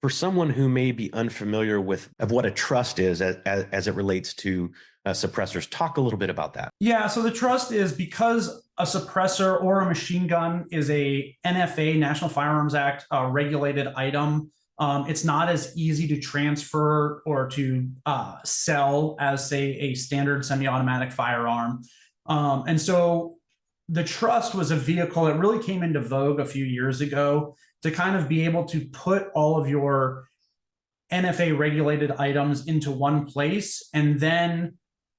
for someone who may be unfamiliar of what a trust is as it relates to suppressors, talk a little bit about that. Yeah, so the trust is because a suppressor or a machine gun is a NFA, National Firearms Act, regulated item. It's not as easy to transfer or to sell as, say, a standard semi-automatic firearm. And so the trust was a vehicle that really came into vogue a few years ago to kind of be able to put all of your NFA regulated items into one place and then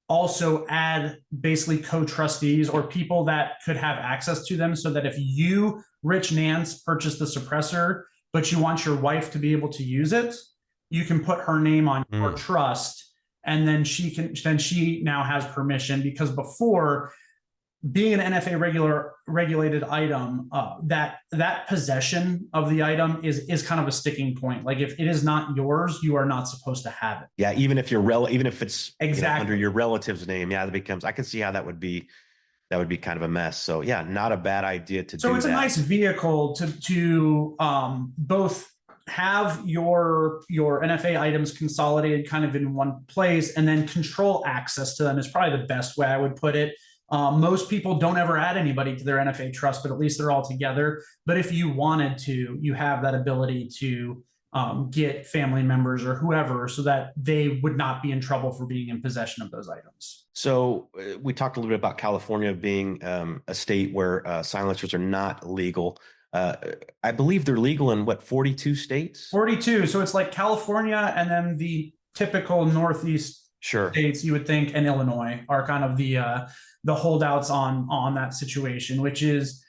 also add basically co-trustees or people that could have access to them, so that if you, Rich Nance, purchase the suppressor, but you want your wife to be able to use it, you can put her name on your trust, and then she now has permission. Because before, being an NFA regulated item, that possession of the item is kind of a sticking point. Like, if it is not yours, you are not supposed to have it. Yeah, even if it's exactly under your relative's name, that becomes. I can see how that would be kind of a mess. So yeah, not a bad idea to do. So it's a nice vehicle to both have your NFA items consolidated kind of in one place, and then control access to them is probably the best way I would put it. Most people don't ever add anybody to their NFA trust, but at least they're all together. But if you wanted to, you have that ability to get family members or whoever, so that they would not be in trouble for being in possession of those items. So we talked a little bit about California being a state where silencers are not legal. I believe they're legal in 42 states? 42. So it's like California, and then the typical Northeast states, you would think, and Illinois are kind of the holdouts on that situation, which is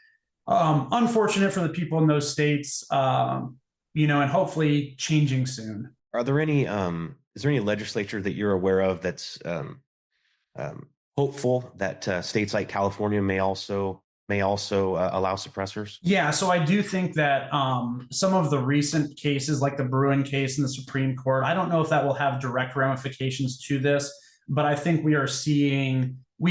unfortunate for the people in those states, and hopefully changing soon. Are there any, is there any legislature that you're aware of that's hopeful that states like California may also allow suppressors? Yeah, so I do think that some of the recent cases, like the Bruin case in the Supreme Court, I don't know if that will have direct ramifications to this, but I think we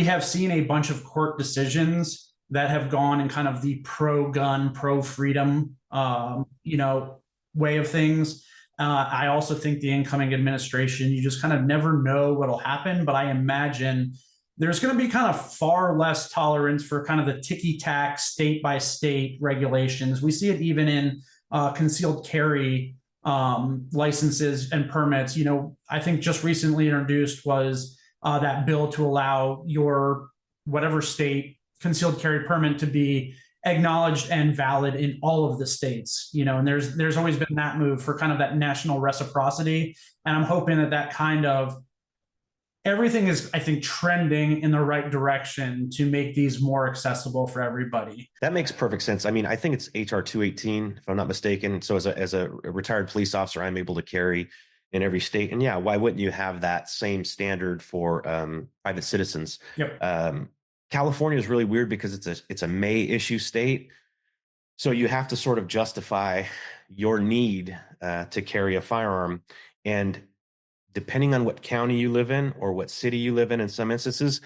have seen a bunch of court decisions that have gone in kind of the pro-gun, pro-freedom, way of things. I also think the incoming administration, you just kind of never know what'll happen, but I imagine there's going to be kind of far less tolerance for kind of the ticky-tack state-by-state regulations. We see it even in concealed carry licenses and permits. I think just recently introduced was that bill to allow your whatever state concealed carry permit to be acknowledged and valid in all of the states, and there's always been that move for kind of that national reciprocity. And I'm hoping that kind of everything is, I think, trending in the right direction to make these more accessible for everybody. That makes perfect sense. I mean, I think it's HR 218, if I'm not mistaken. So as a retired police officer, I'm able to carry in every state. And yeah, why wouldn't you have that same standard for private citizens? Yep. California is really weird because it's a May issue state. So you have to sort of justify your need to carry a firearm. And depending on what county you live in or what city you live in some instances,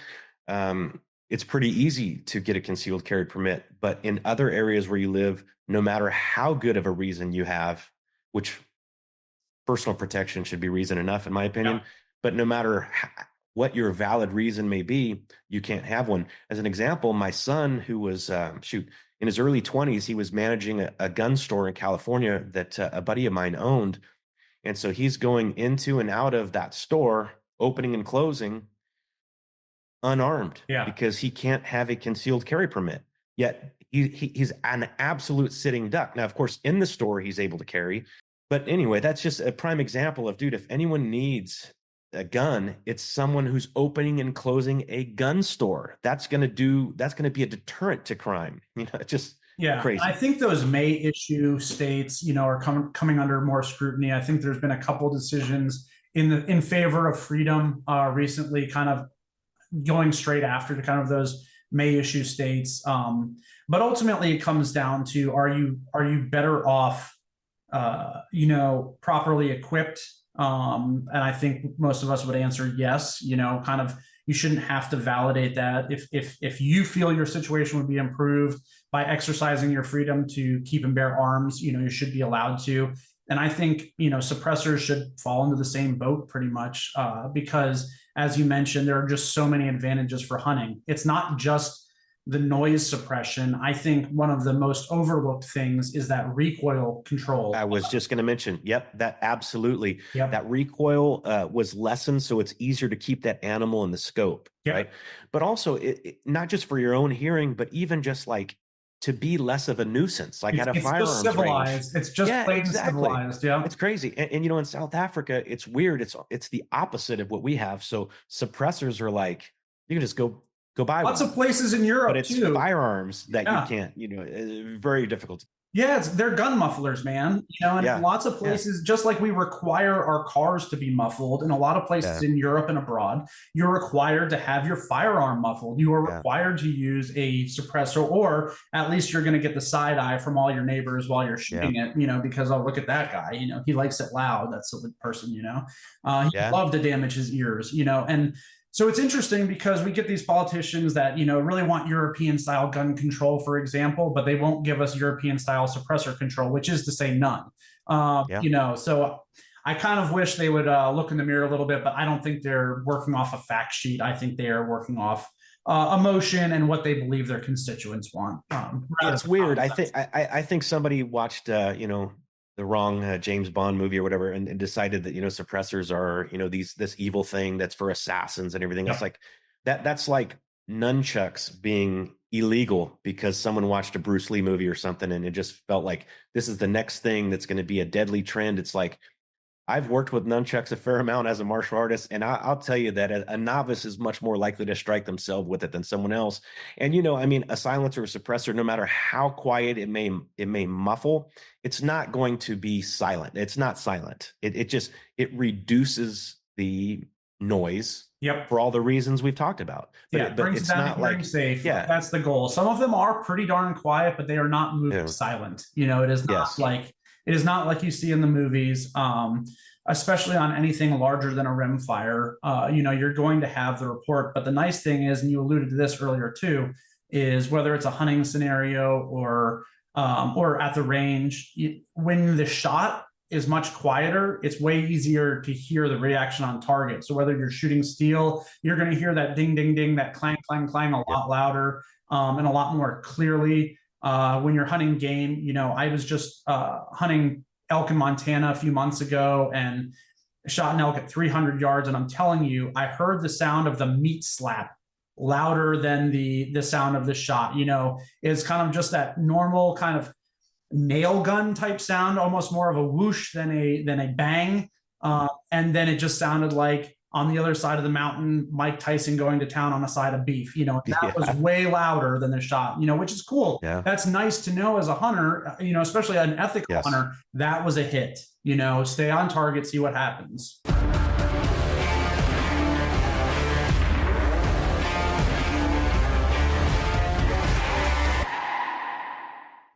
it's pretty easy to get a concealed carry permit. But in other areas where you live, no matter how good of a reason you have, which personal protection should be reason enough, in my opinion, but no matter what your valid reason may be, you can't have one. As an example, my son, who was, in his early 20s, he was managing a gun store in California that a buddy of mine owned. And so he's going into and out of that store, opening and closing, unarmed, because he can't have a concealed carry permit. Yet he's an absolute sitting duck. Now, of course, in the store, he's able to carry. But anyway, that's just a prime example of, dude, if anyone needs a gun, it's someone who's opening and closing a gun store. That's going to be a deterrent to crime. It's just crazy. I think those May issue states, are coming under more scrutiny. I think there's been a couple decisions in favor of freedom recently, kind of going straight after to kind of those May issue states. But ultimately, it comes down to, are you better off, properly equipped? And I think most of us would answer yes. Kind of, you shouldn't have to validate that. If you feel your situation would be improved by exercising your freedom to keep and bear arms, you should be allowed to. And I think, suppressors should fall into the same boat pretty much, because, as you mentioned, there are just so many advantages for hunting. It's not just the noise suppression. I think one of the most overlooked things is that recoil control. I was just going to mention, yep, that absolutely. Yep. That recoil was lessened, so it's easier to keep that animal in the scope, Yep. right? But also, not just for your own hearing, but even just like to be less of a nuisance, like at a It's just firearms range. civilized. It's just Yeah, plain exactly. civilized. Yeah. It's crazy. And in South Africa, it's weird. It's the opposite of what we have. So suppressors are like, you can just go buy Lots one. of places in Europe But it's too. firearms that you Yeah. can't, very difficult. Yeah, they're gun mufflers, man. And in Yeah. lots of places, just like we require our cars to be muffled, in a lot of places in Europe and abroad, you're required to have your firearm muffled. You are required to use a suppressor, or at least you're going to get the side eye from all your neighbors while you're shooting it, because, oh, look at that guy, he likes it loud. That's a good person, he'd love to damage his ears, and so it's interesting because we get these politicians that, really want European style gun control, for example, but they won't give us European style suppressor control, which is to say none. So I kind of wish they would look in the mirror a little bit, but I don't think they're working off a fact sheet. I think they are working off emotion and what they believe their constituents want. It's weird. I think somebody watched, the wrong James Bond movie or whatever, and decided that suppressors are this evil thing that's for assassins and everything. It's like that's like nunchucks being illegal because someone watched a Bruce Lee movie or something, and it just felt like this is the next thing that's going to be a deadly trend. It's like, I've worked with nunchucks a fair amount as a martial artist, and I'll tell you that a novice is much more likely to strike themselves with it than someone else. And a silencer or suppressor, no matter how quiet it may muffle, it's not going to be silent. It's not silent. It reduces the noise. Yep. For all the reasons we've talked about. But brings it's not like safe. Yeah, that's the goal. Some of them are pretty darn quiet, but they are not moving silent. It is not like. It is not like you see in the movies, especially on anything larger than a rimfire. You're going to have the report. But the nice thing is, and you alluded to this earlier too, is whether it's a hunting scenario or at the range, when the shot is much quieter, it's way easier to hear the reaction on target. So whether you're shooting steel, you're going to hear that ding, ding, ding, that clang, clang, clang a lot louder and a lot more clearly. When you're hunting game, I was just hunting elk in Montana a few months ago and shot an elk at 300 yards. And I'm telling you, I heard the sound of the meat slap louder than the sound of the shot. It's kind of just that normal kind of nail gun type sound, almost more of a whoosh than a bang. And then it just sounded like, on the other side of the mountain, Mike Tyson going to town on a side of beef. That was way louder than the shot, which is cool. Yeah. That's nice to know as a hunter, especially an ethical hunter. That was a hit. Stay on target, see what happens.